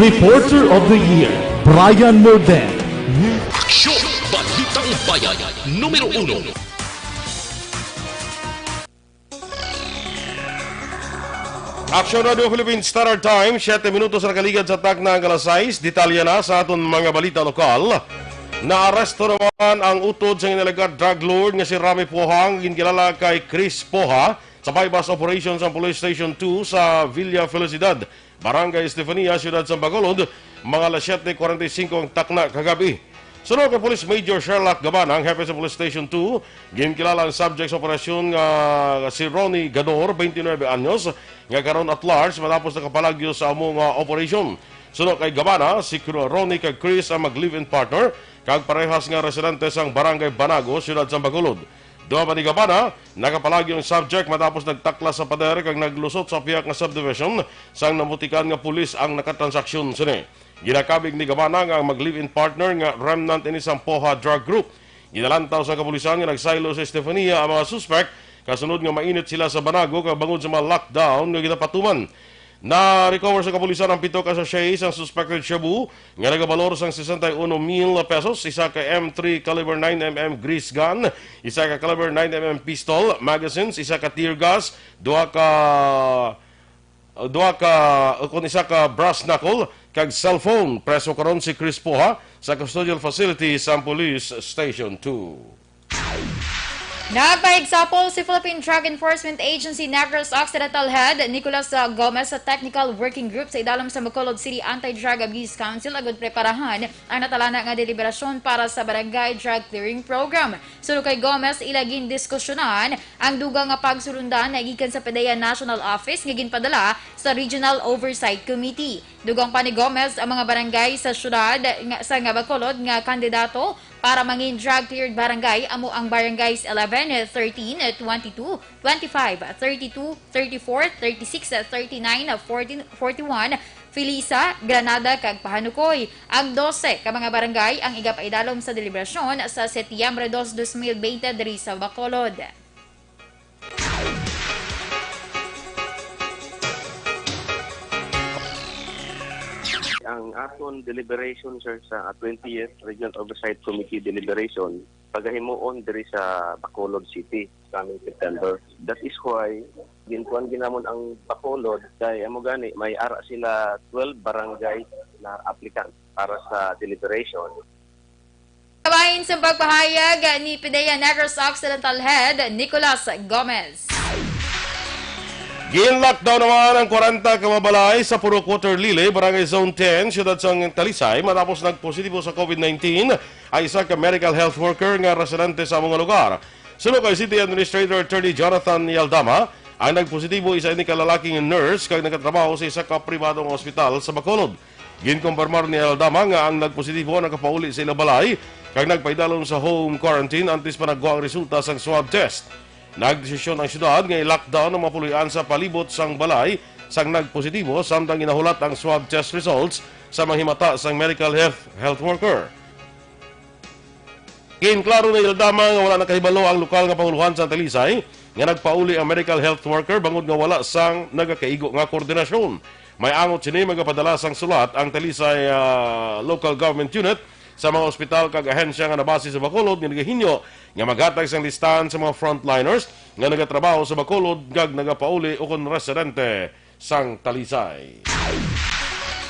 Reporter of the Year, Brian Morden. Aksyon! Balitang Bayan, Numero 1. Aksyon Radio Philippines Standard Time, 7 minutos na kaligad sa takna ng alas 6. Detalya na sa aton mga balita lokal. Naaresto naman ang utod sa inilagad drug lord nga si Rami Pohang, ginkilala kay Chris Poha, sa bypass operations sa Police Station 2 sa Villa Felicidad, Barangay Estefania, Ciudad San Bacolod, mga alas 7:45 ang takna kagabi. Sunod kay Police Major Sherlock Gabana, ang hepe sa Police Station 2, ginkilala ang subject sa operasyon nga si Ronnie Gador, 29 anyos, nga karon at large matapos nakapalagyo sa among operation. Sunod kay Gabana, si Ronnie kag Chris ang mag-live-in partner, kag parehas nga residente sang Barangay Banago, Ciudad San Bacolod. Duha pa ni Gabana, nakapalagyo ang subject matapos nagtaklas sa pader kag naglusot sa piyak nga subdivision sang namutikan nga pulis ang nakatransaksyon sini. Ginakabig ni Gabana nga mag-live-in partner nga remnant ini sang Poha Drug Group. Ginalantaw sa kapulisan nga nagsaylo sa Estefania ang mga suspect, kasunod nga mainit sila sa Banago kag bangod sa mga lockdown nga ginapatuman. Na-recover sa kapulisan ang 7 ka sachets ang suspected shabu nga nagabalor sang 61,000 pesos, isa ka M3 caliber 9mm grease gun, isa ka caliber 9mm pistol, magazines, isa ka tear gas, isa ka brass knuckle, kag cellphone. Preso karon si Chris Poha sa custodial facility sa Police Station 2. Nagpa-example si Philippine Drug Enforcement Agency Negros Occidental Head Nicolas Gomez sa Technical Working Group sa idalom sa Bacolod City Anti-Drug Abuse Council agud preparahan ang natalana nga deliberasyon para sa Barangay Drug Clearing Program. Sunod kay Gomez, ilagin diskusyonan ang dugang nga pagsulundan na gikan sa PDEA National Office nga ginpadala sa Regional Oversight Committee. Dugang pa ni Gomez ang mga barangay sa syudad sa Bacolod nga kandidato para mangin drug-cleared barangay amo ang barangays 11, 13, 22, 25, 32, 34, 36, 39, 14, 41, Filisa, Granada kag Pahanukoy. Ang 12 ka mga barangay ang igapaidalom sa deliberasyon sa Setyembre 2, 2020 diri sa Bacolod. Ang aton deliberation, sir, sa 20th Regional Oversight Committee deliberation, pagahimuon diri sa Bacolod City coming September. That is why ginkuan ginamon ang Bacolod kay amo gani may ara sila 12 barangay na applicant para sa deliberation. Kabahin sa pagpahayag ni PDEA Negros Occidental Head Nicolas Gomez. Gin-lockdown naman ang 40 kamabalay sa Puro Quarter Lile, Barangay Zone 10, Siyudad sang Talisay, matapos nagpositibo sa COVID-19 ay isa ka medical health worker nga residente sa mga lugar. Sunod kay City Administrator Attorney Jonathan Yaldama, ang nagpositibo isa ni kalalaking nurse kag nagkatrabaho sa isa ka pribadong ospital sa Bacolod. Ginkumpirmar ni Yaldama nga ang nagpositibo nakapauli sa ilang balay kag nagpaidalon sa home quarantine antes pa nagwa ang resulta sa swab test. Nagdesisyon ang syudad nga i-lockdown ang mga puloy-an sa palibot sang balay sang nagpositibo samtang ginahulat ang swab test results sa mga himata sang medical health worker. Kinklaro na Yaldama nga wala nakahibalo ang lokal nga panguluhan sa Talisay nga nagpauli ang medical health worker bangod nga wala sang nagakaigo nga koordinasyon. May angot sini magapadala sang sulat ang Talisay Local Government Unit sa mga ospital kag ahensya nga nabase sa Bacolod nga nagahinyo nga maghatag sang listahan sa mga frontliners nga nagatrabaho sa Bacolod kag nagapauli o kon residente sang Talisay.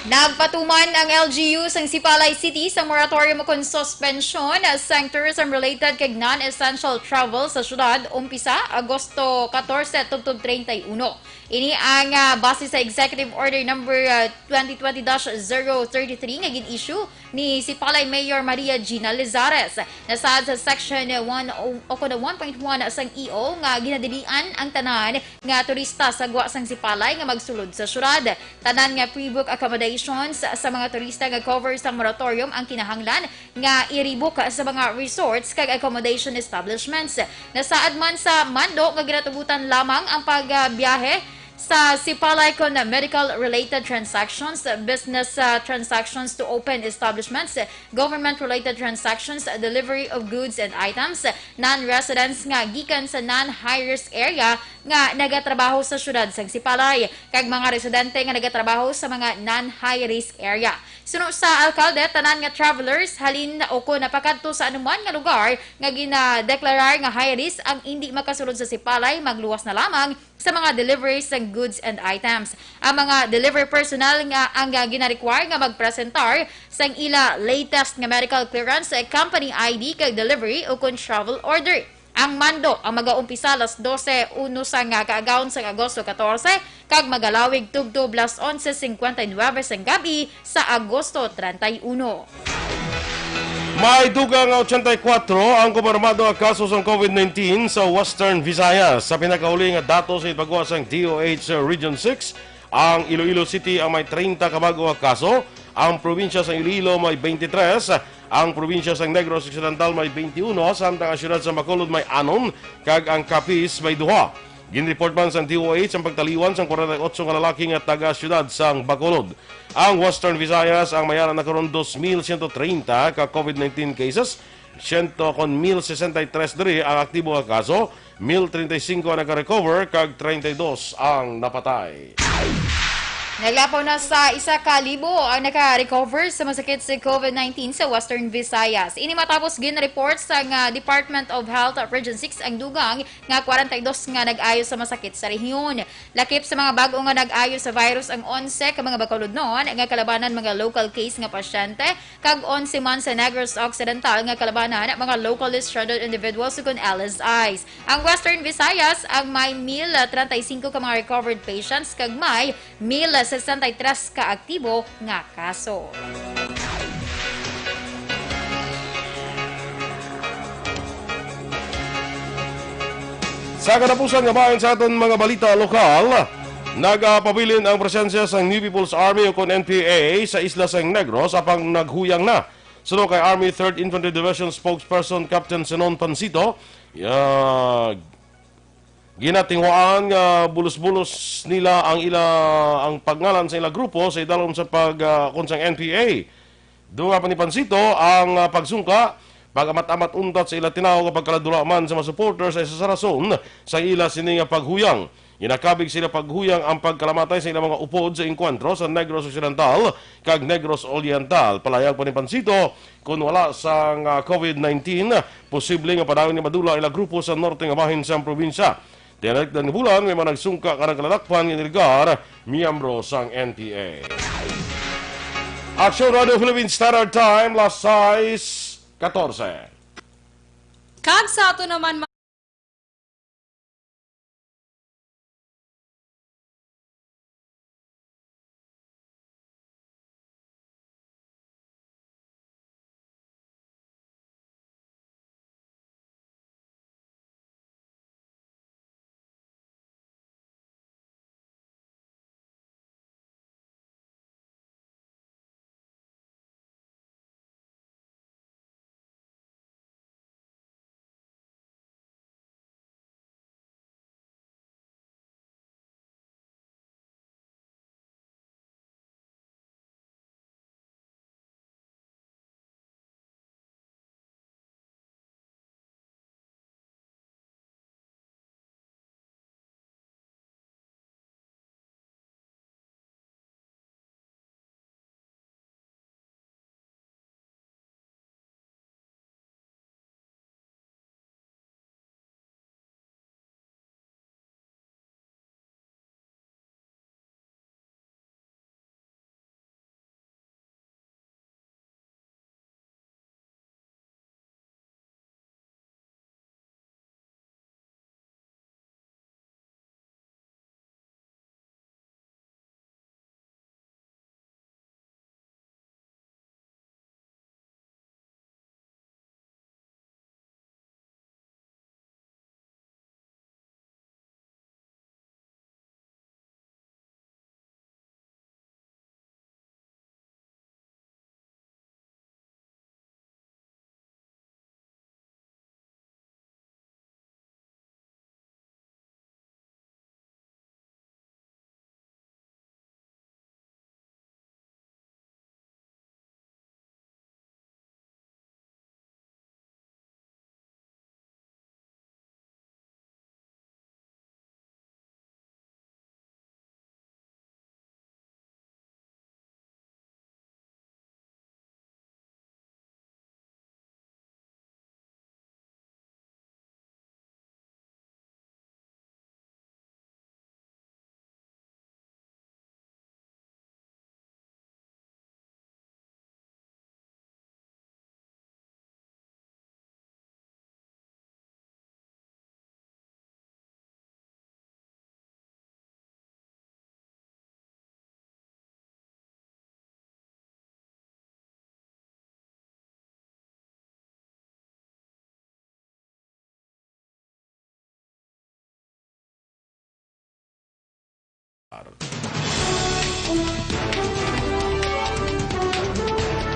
Nagpatuman ang LGU sang Sipalay City sa moratorium kon suspension sang tourism-related kag non-essential travel sa syudad umpisa Agosto 14 tungtod 31. Ini ang base sa Executive Order number 2020-033 nga gin-issue ni Sipalay Mayor Maria Gina Lizares. Nasaad sa Section 1.1 sang EO nga ginadilian ang tanan nga turista sa gwa sang Sipalay nga magsulod sa syudad. Tanan nga pre-book accommodations sa mga turista nga cover sa moratorium ang kinahanglan nga i-rebook sa mga resorts kag accommodation establishments. Nasaad man sa mando nga ginatugutan lamang ang pagbiyahe sa sipalay kon medical-related transactions, business transactions to open establishments, government-related transactions, delivery of goods and items, non-residents nga gikan sa non-high-risk area nga nagatrabaho sa syudad sa sipalay, kag mga residente nga nagatrabaho sa mga non-high-risk area. Suno sa alkalde, tanan nga travelers halin o ko napakadto sa anuman nga lugar nga ginadeklarar nga high risk ang hindi makasulod sa sipalay, magluwas na lamang sa mga deliveries ng goods and items. Ang mga delivery personnel nga ang gina-require nga magpresentar sa ila latest nga medical clearance, company ID kag delivery o kun travel order. Ang mando ang mag-aumpisa alas 12:01 sa nga kaagawon sa Agosto 14 kag magalawig tugto alas 11:59 sa gabi sa Agosto 31. May dugang 84 ang kumpirmado nga kaso sa COVID-19 sa Western Visayas. Sa pinakauli nga datos sa ipagawa sa DOH Region 6, ang Iloilo City ang may 30 kabago nga kaso, ang probinsya sa Iloilo may 23, ang probinsya sa Negros Occidental may 21, samtang ang syudad sa Bacolod may 6, kag ang Capiz may 2. Ginreport man sa DOH ang pagtaliwan sa 48 nga lalaki nga taga-syudad sa Bacolod. Ang Western Visayas ang mayara na karon 2,130 ka COVID-19 cases, 1,063 diri ang aktibo nga kaso, 1,035 ang naka-recover, kag 32 ang napatay. Naglapaw na sa 1,000 ang naka-recover sa masakit sa COVID-19 sa Western Visayas. Ini matapos gin-report sa Department of Health Region 6 ang dugang nga 42 nga nag-ayo sa masakit sa rehiyon. Lakip sa mga bago nga nag-ayo sa virus ang 11 ka mga Bacolod noon nga kalabanan mga local case nga pasyente, kag 11 man sa Negros Occidental nga kalabanan mga locally stranded individuals kun LSIs. Ang Western Visayas ang may 1,035 ka mga recovered patients kag may 1,063 ka aktibo nga kaso. Sa katapusan nga bayan sa aton mga balita lokal, nagpabilin ang presensya sa New People's Army o kon NPA sa isla sang Negros apang naghuyang na. Suno kay Army 3rd Infantry Division spokesperson Captain Senon Pansito, ginatingwaan nga bulos-bulos nila ang pagngalan sa ila grupo sa idalom sa pagkunsang NPA. Dunga pa ni Pansito ang pagsungka pagamat-amat untat sa ila tinaw kapag kaladulaman sa mga supporters sa isa sa rason sa ila sini nga paghuyang. Inakabig sila paghuyang ang pagkalamatay sa ilang mga upod sa inkwentro sa Negros Occidental kag Negros Oriental. Palayag pa ni Pansito, kung wala sa COVID-19, posible nga padawin ni madula ila grupo sa norte nga bahin sa probinsya. Tiyanak na ni Bulan, may mga nagsungka ka ng kalalakpan ng niligar, miyembro sang NPA. Aksyon Radio Philippines Standard Time, last size 14. Kag sa ato naman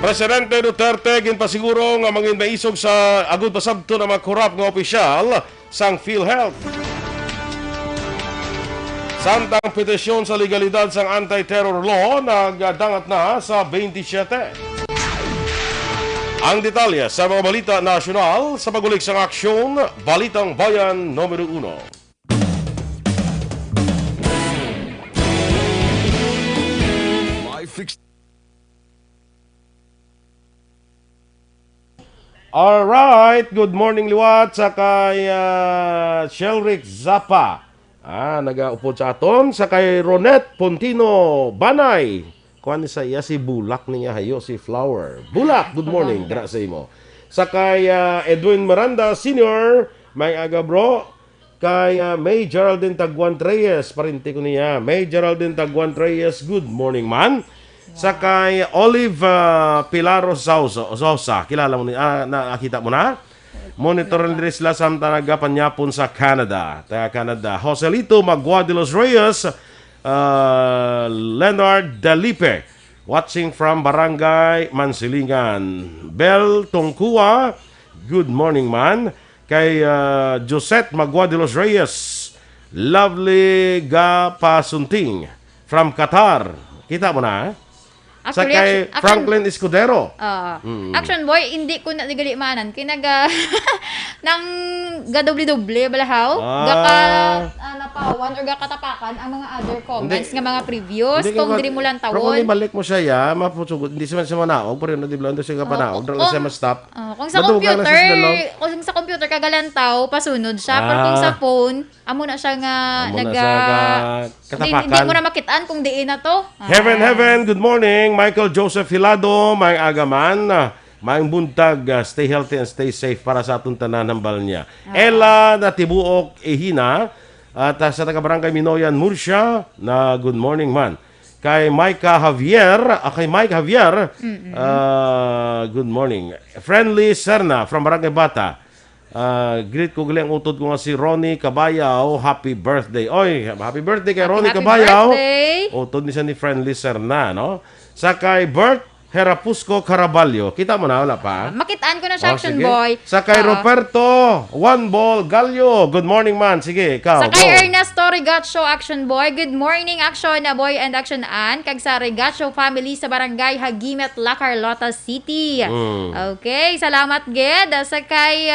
Presidente Duterte ginpasiguro nga mangin maisog sa agud pasabto na mga korap nga opisyal sang PhilHealth. Samtang petisyon sa legalidad sang anti-terror law nagdangat na sa 27. Ang detalye sa mga balita nasyonal sa pagulik sang aksyon, Balitang Bayan Numero 1. Alright, good morning liwat sa kay Shelrick Zapa. Nagaupod sa aton sa kay Ronet Pontino Banay. Kuan ni sa iya si Bulak niya hayo si Flower. Bulak, good morning, dra sa imo. Sa kay Edwin Miranda Sr., may aga bro. Kay May Geraldine Taguan Reyes, parinti ko niya. May Geraldine Taguan Reyes, good morning man. Sa kay Olive Pilaro Sosa, kilala mo niya, nakita mo na? Monitor nila sila sa Panyapon sa Canada. Taga Canada. Joselito Magua de los Reyes, Leonard Dalipe, watching from Barangay Mansilingan. Bel Tongkua, good morning man. Kay Josette Magua de los Reyes, Lovely Gapasunting from Qatar. Kita mo na? Sa kay Franklin Escudero. Action boy, hindi ko na digali manan. Kinaga nang gadoble-doble balahaw. Gaka napawan or gakatapakan ang mga other comments nga mga previous kung diri mo lang tawon. Pero kung ibalik mo siya ya, mapusugod hindi siya manaog, pero na diblo ando siya kapanaog, dra siya ma-stop. Kung sa computer kagalantaw, pasunod siya. Pero kung sa phone, amo na siya nga katapakan. Hindi mo na makitaan kung diin na to. Heaven, good morning. Michael Joseph Hilado, may agaman, may buntag, stay healthy and stay safe para sa atong tanan hambal niya. Ella Natibuok Ehina, at sa taga-barangay Minoyan Murcia, na good morning man. Kay Mike Javier, good morning. Friendly Serna from Barangay Bata. Greet ko gali ang utod ko nga si Ronnie Cabayaw, happy birthday. Oy, happy birthday kay Ronnie Cabayaw. Utod ni siya ni Friendly Serna, no? Sa kay Bert Herapusco Caraballo. Kita mo na, wala pa? Makitaan ko na siya, Action Boy. Sa kay Roberto One Ball Gallo. Good morning man. Sige, ikaw. Sa kay Ernesto Regacho, Action Boy. Good morning, Action na Boy and Action Ann. Kag sa Regacho family sa Barangay Hagimet, La Carlota City. Okay, salamat, Ged. Sa kay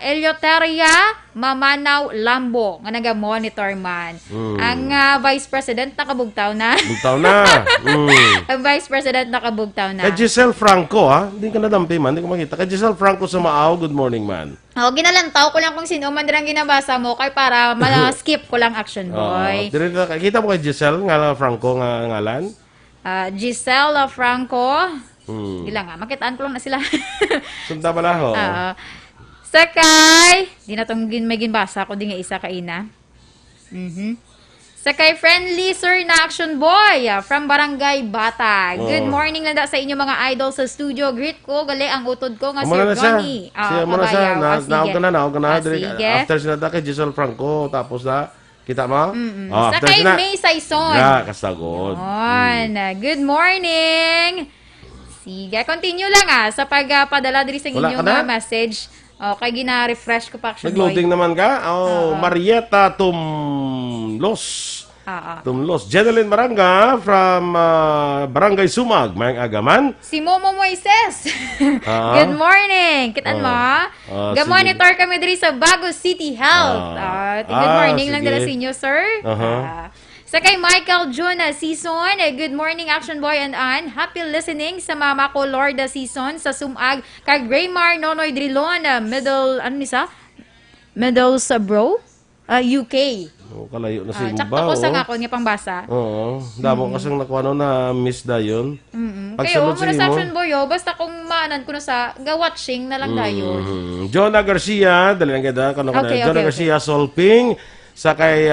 Eleuteria Mamanaw Lambo nga naga-monitor man. Ang Vice President nakabugtaw na. Ang Vice President nakabugtaw na. Kay Giselle Franco, hindi ka nadampi man, hindi ko makita. Kay Giselle Franco sa Maaw, good morning man. Ginalantaw ko lang kung sino man dirang ginabasa mo kay para ma-skip ko lang, Action Boy. Kita mo kay Giselle nga Franco nga ngalan? Giselle Franco. Ilang nga, makitaan ko lang na sila. Sunda pala ho. Sakay, di na itong may ginbasa ko, di nga isa kaina. Sakay Friendly Sir na Action Boy from Barangay Bata. Good morning lang sa inyo mga idol sa studio. Greet ko, gali ang utod ko nga si Ronnie. Naog ka na. After sinata kay Giselle Franco, tapos na, kita mo? Sakay May Saison. Kasagod. Good morning. Sige, continue lang sa pagpadala diri sa inyong mga message. Kaya gina-refresh ko pa, Action Boy. Nag-loading naman ka? Marieta Tumlos. Tumlos. Jeneline Maranga from Barangay Sumag. Mayang agaman. Si Momo Moises. Good morning. Kitaan mo, ga-monitor kami diri sa Bago City Health. Good morning lang dala sa inyo, sir. Sa kay Michael June Season, good morning Action Boy and Ann. Happy listening sa mama ko Lorda Season sa Sumag. Kay Graymar Nonoy Drilon, Middle sa bro, UK. Kalayo na si Tsakto ko sa nga ko nga pangbasa. Damo kasang nakuha na miss da yun. Kayo, muna sa Action Boy, basta kung maanan ko na sa ga-watching na lang dayon. Jonah Garcia, dali lang kita. Jonah Garcia Solping. Sa kay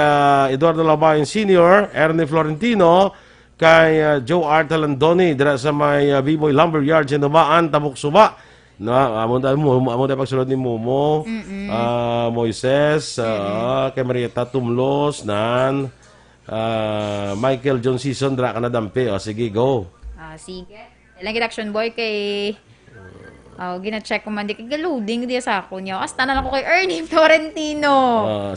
Eduardo Labayan Sr., Ernie Florentino, kay Joe R. Talandoni, dira sa may B-Boy Lumberyard, Sinumaan, Tabuk Suba. Amo da pagsulod ni Momo, Moises, kay Marieta Tumlos, Michael John Season, dra ka na dampi. O, sige, go. Sige. Ilang action boy kay... gina-check ko man di kag-loading di sa ako niya. Asta na lang ko kay Ernie Florentino.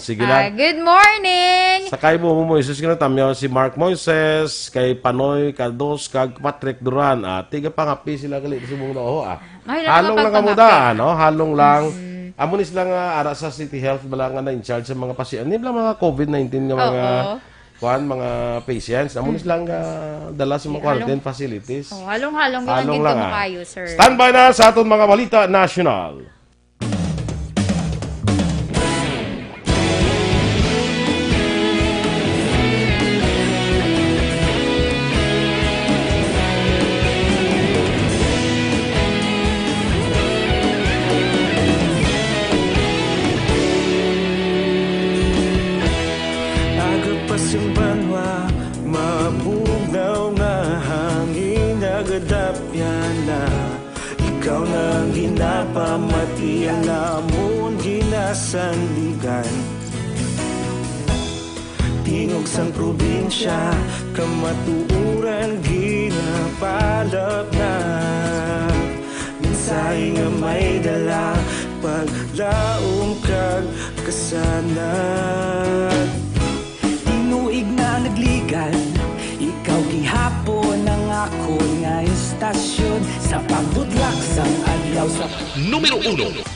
Sige lang. Good morning! Sakay mo Moises ka na tamyaw si Mark Moises, kay Panoy, Cardos, kag Patrick Duran. Tiga pa nga pi sila gali subong daw halong lang kamuda, no? Halong lang. Amo ni sila nga ara sa City Health bala nga na in charge sa mga pasyente. Ni mga COVID-19 nga mga mga patients. Amo ni sila nga dala sa mga quarantine facilities. Halong-halong halong lang lang. kayo, sir. Standby na sa aton mga balita national. Mabugnaw nga hangin nagadapyan na ikaw nang ginapamati ang namon ginasandigan. Tingog sang probinsya kamatuuran ginapalap na minsay nga may dala paglaom kag kasanad. Inuig na nagligan, ikaw gihapon ang ako nga istasyon sa pagdudlak sang adlaw sa Numero 1.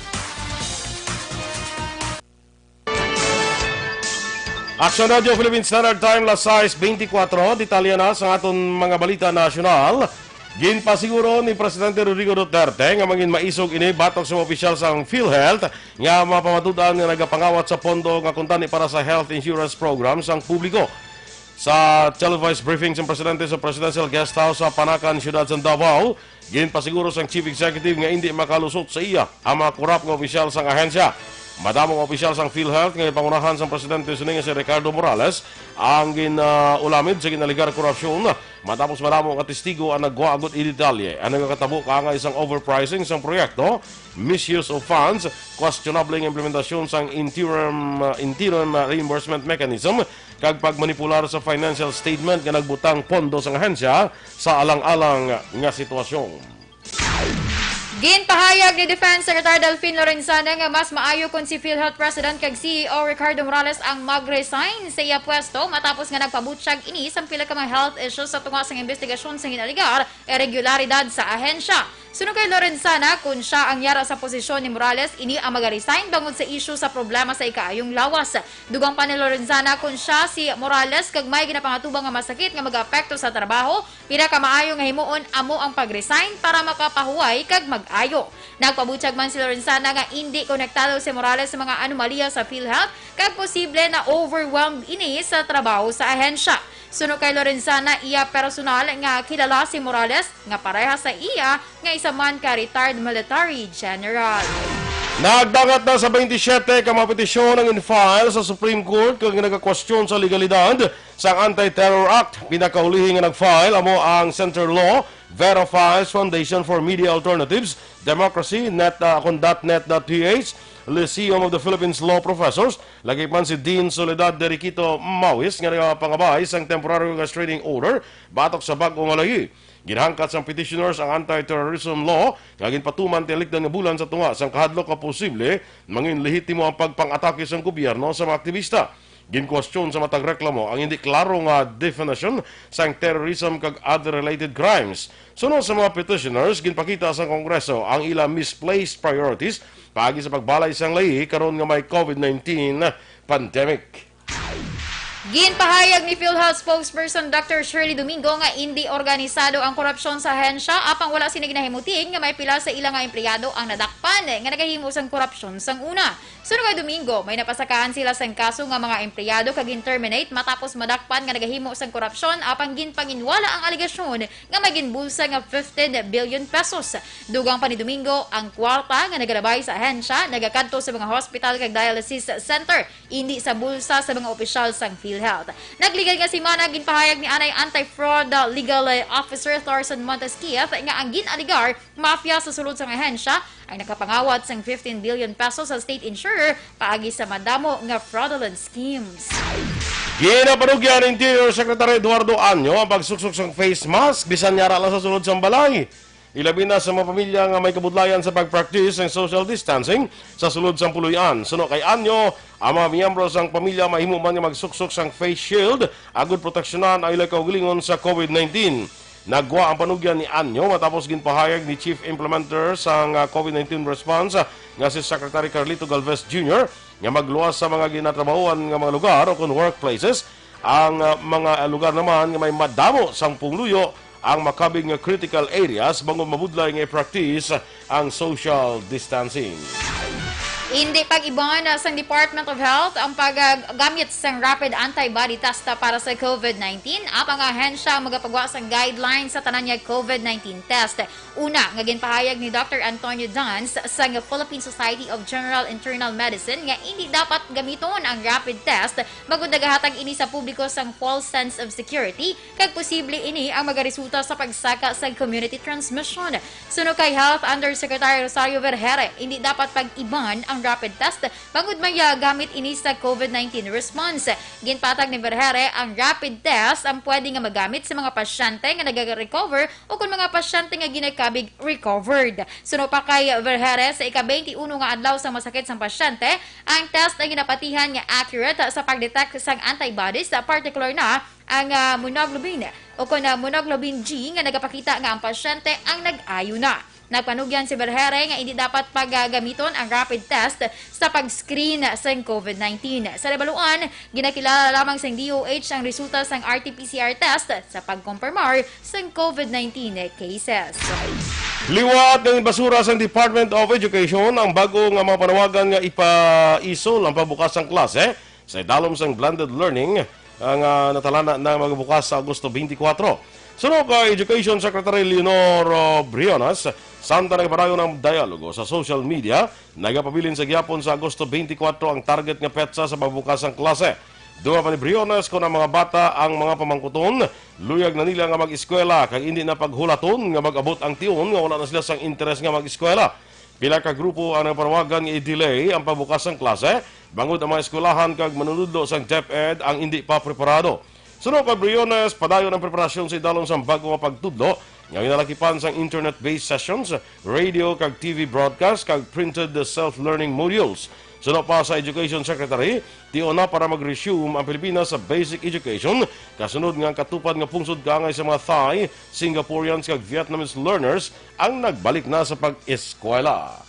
Aksyon Radio Philippine Standard Time, las 6:24. Detalya na sa aton mga balita nasyonal. Ginpasiguro ni Presidente Rodrigo Duterte nga maging maisog ini batok sa opisyal sang PhilHealth nga mapamatudan nga nagapangawat sa pondo nga kuntani para sa health insurance program sang publiko. Sa televised briefing sa Presidente sa Presidential Guest House sa Panakan, Siyudad sa Davao, ginpasiguro sang Chief Executive nga hindi makalusot sa iya ang mga korap nga opisyal sang ahensya. Madamong opisyal sang PhilHealth nga ipangunahan sang Presidente sininga si Ricardo Morales ang ginaulamid sa ginaligar korupsyon matapos madamong testigo ang nagwagot i detalye. Ang nagkatabo ka nga isang overpricing sang proyekto, misuse of funds, questionable implementasyon sang interim reimbursement mechanism, kag pagmanipular sa financial statement nga nagbutang pondo sang ahensya sa alang-alang nga sitwasyon. Ginpahayag ni Defense Secretary Delfin Lorenzana nga mas maayo kung si PhilHealth President kag CEO Ricardo Morales ang mag-resign sa iya pwesto matapos nga nagpabutsyag ini sa pila ka mga health issues sa tunga sang investigasyon sa ginaligar irregularidad sa ahensya. Suno kay Lorenzana, kung siya ang yara sa posisyon ni Morales, ini ang mag-resign bangod sa issue sa problema sa ikaayong lawas. Dugang pa ni Lorenzana, kung siya si Morales kag may ginapangatubang nga masakit nga mag-apekto sa trabaho, pinaka-maayo nga himuon amo ang pag-resign para makapahuway kag mag-ayo. Nagpabutyag man si Lorenzana nga hindi konektado si Morales sa mga anomalya sa PhilHealth kag posible na overwhelmed ini sa trabaho sa ahensya. Suno kay Lorenzana, iya personal nga kilala si Morales nga pareha sa iya nga isa man ka retired military general. Nagdangat na sa 27 ka mga petisyon ang in-file sa Supreme Court kag nagka-question sa legalidad sa Anti-Terror Act. Pinakaulihin nga nag-file amo ang Center Law Verifies Foundation for Media Alternatives, Democracy, .net.ph, Lyceum of the Philippines Law Professors, lagi man si Dean Soledad Deriquito Mawis nga pangabay sang temporary restraining order batok sa bag-ong alagi. Ginhangkat sang petitioners ang anti-terrorism law nga ginpatuman tilikdan nga bulan sa tunga sang kahadlok ka posible mangin lehitimo ang pagpang-atake sang gobyerno sa mga aktivista. Ginkwestiyon sa matag reklamo ang hindi klaro nga definition sang terrorism kag other related crimes. Sunod sa mga petitioners, ginpakita sa Kongreso ang ilang misplaced priorities paagi sa pagbalay sang lahi karon nga may COVID-19 pandemic. Ginpahayag ni PhilHealth spokesperson Dr. Shirley Domingo nga hindi organisado ang korupsyon sa ahensya apang wala sini ginahimuting nga may pila sa ilang nga empleyado ang nadakpan nga nagahimo sang korupsyon sang una. Suno kay Domingo, may napasakaan sila sang kaso nga mga empleyado kag terminate matapos madakpan nga nagahimo sang korupsyon apang ginpanginwala ang aligasyon nga may ginbulsa nga 15 billion pesos. Dugang pa ni Domingo, ang kwarta nga nagalabay sa ahensya nagakadto sa mga hospital kag dialysis center, hindi sa bulsa sa mga opisyal sang PhilHealth. Nagligad nga si Mana, ginpahayag ni Anay Anti-Fraud Legal Officer Thorson Montesquieu nga ang ginaligar mafia sa sulod sang ahensya ay nakapangawat sang 15 billion pesos sa state insurer paagi sa madamo nga fraudulent schemes. Ginapanugyan ng Interior Secretary Eduardo Anyo ang pagsuksok sa face mask bisan nyara lang sa sulod sa balay. Ilabi na sa mga pamilya nga may kabudlayan sa pag-practice ng social distancing sa sulod sa puluyan. Suno kay Anyo, ang mga miyembro sang pamilya mahimuman nga magsuksok sang face shield agud proteksyonan ang ilang kaugalingon sa COVID-19. Nagwa ang panugyan ni Anyo matapos ginpahayag ni Chief Implementer sang COVID-19 response nga si Secretary Carlito Galvez Jr. nga magluwas sa mga ginatrabahuan nga mga lugar o kung workplaces. Ang mga lugar naman nga may madamo sang pungluyo ang makabing critical areas bangon mabudlay nga i-practice ang social distancing. Hindi pag-iban sa Department of Health ang paggamit sa rapid antibody test para sa COVID-19. Ang mga ahensya magapagawa sa guidelines sa tanan niya COVID-19 test. Una, nga ginpahayag ni Dr. Antonio Dans sa Philippine Society of General Internal Medicine nga hindi dapat gamiton ang rapid test bago nagahatag ini sa publiko sang false sense of security kag posible ini ang magaresulta sa pagsaka sa community transmission. Suno kay Health Undersecretary Rosario Vergere, hindi dapat pag-iban ang rapid test bangod man gamit ini sa COVID-19 response. Ginpatag ni Vergere, ang rapid test ang pwede nga magamit sa mga pasyente nga nag-recover o kung mga pasyente nga ginakabig recovered. Suno pa kay Vergere, sa ika-21 nga adlaw sa masakit sang pasyente, ang test ay ginapatihan nga accurate sa pagdetect sang antibodies, particular na ang monoglobin o kung monoglobin G nga nagapakita nga ang pasyente ang nag-ayo na. Nagpanugyan si Vergere nga hindi dapat paggamiton ang rapid test sa pag-screen sa COVID-19. Sa rebaluan, ginakilala lamang sa DOH ang resulta sa RT-PCR test sa pagkumpirmar sa COVID-19 cases. Liwat ng basura sa Department of Education ang bago nga mga panawagan nga ipa-isol ang pagbukas ng klase sa idalom sang blended learning ang natalana na magbukas sa Agosto 24. Suno kay Education Secretary Leonor Briones, santa nagpadayon ng dialogo sa social media, nagapabilin sa gyapon sa Agosto 24 ang target nga petsa sa pagbukas ng klase. Duha pa ni Briones kung ang mga bata ang mga pamangkuton, luyag na nila nga mag-eskwela kag hindi na paghulaton nga mag-abot ang tiyon nga wala na sila sang interes nga mag-eskwela. Pila ka grupo ang panawagan nga i-delay ang pagbukas ng klase, bangod ang mga eskwelahan kag manunudlo sang DepEd ang hindi pa preparado. Suno kay Briones, padayon ang preparasyon sa idalom sa bago nga pagtudlo nga inalakipan sang internet-based sessions, radio kag TV broadcast kag printed self-learning modules. Suno pa sa Education Secretary, tiyo na para mag-resume ang Pilipinas sa basic education, kasunod nga katupad nga pungsod kaangay sa mga Thai, Singaporeans kag Vietnamese learners ang nagbalik na sa pag-eskwela.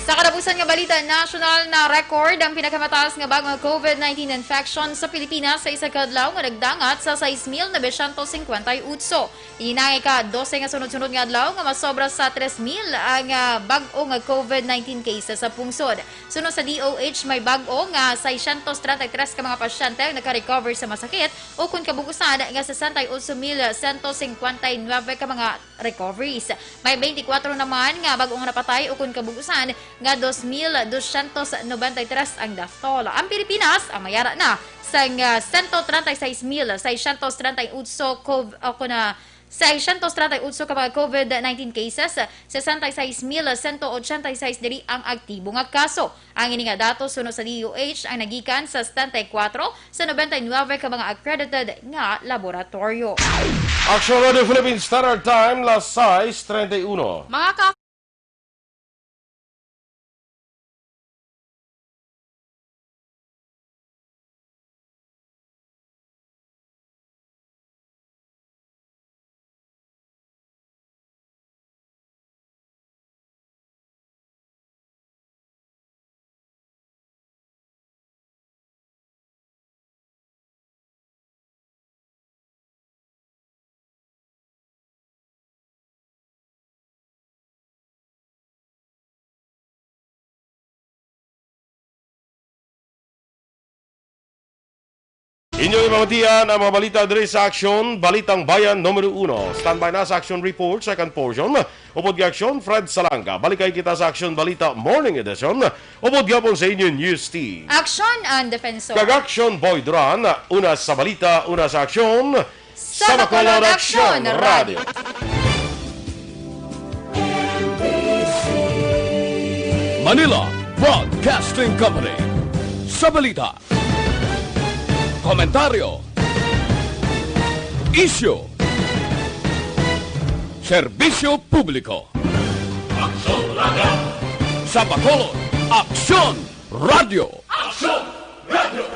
Sa kadabusan nga balita, national na record ang pinakamataas nga bagong COVID-19 infection sa Pilipinas sa isa kadlaw nga nagdangat sa 6,958. Ininangay ka 12 nga sunod-sunod nga adlaw nga masobra sa 3,000 ang bag-o nga COVID-19 cases sa pungsod. Sunod sa DOH, may bag-o nga 633 ka mga pasyente ang naka-recover sa masakit o kung kabugusan nga 68,159 ka mga recoveries. May 24 naman nga bag-ong napatay o kung kabugusan nga 2,293 ang death-toll. Ang Pilipinas ang mayara na sa 136,638 ka mga COVID-19 cases, 66,186 diri ang aktibo nga kaso. Ang ini nga datos suno sa DOH ang nagikan sa 74 sa 99 ka mga accredited nga laboratorio. Aksyon Radio Philippines Standard Time, las 6:31. Mga Inyong ipamatian ang mga balita diri sa Aksyon, Balitang Bayan Numero 1. Standby na sa Aksyon Report, second portion. Upod gi Aksyon, Fred Salanga. Balikay kita sa Aksyon Balita Morning Edition. Upod gyapon sa inyong news team. Aksyon ang Defensor. Kag Aksyon Boy Duran, una sa balita, una sa Aksyon. Sa Bacolod Aksyon Radio. Manila Broadcasting Company. Sa balita. komentaryo, isyu, serbisyo publiko. Sa Bacolod, Aksyon Radio! Aksyon! Radio!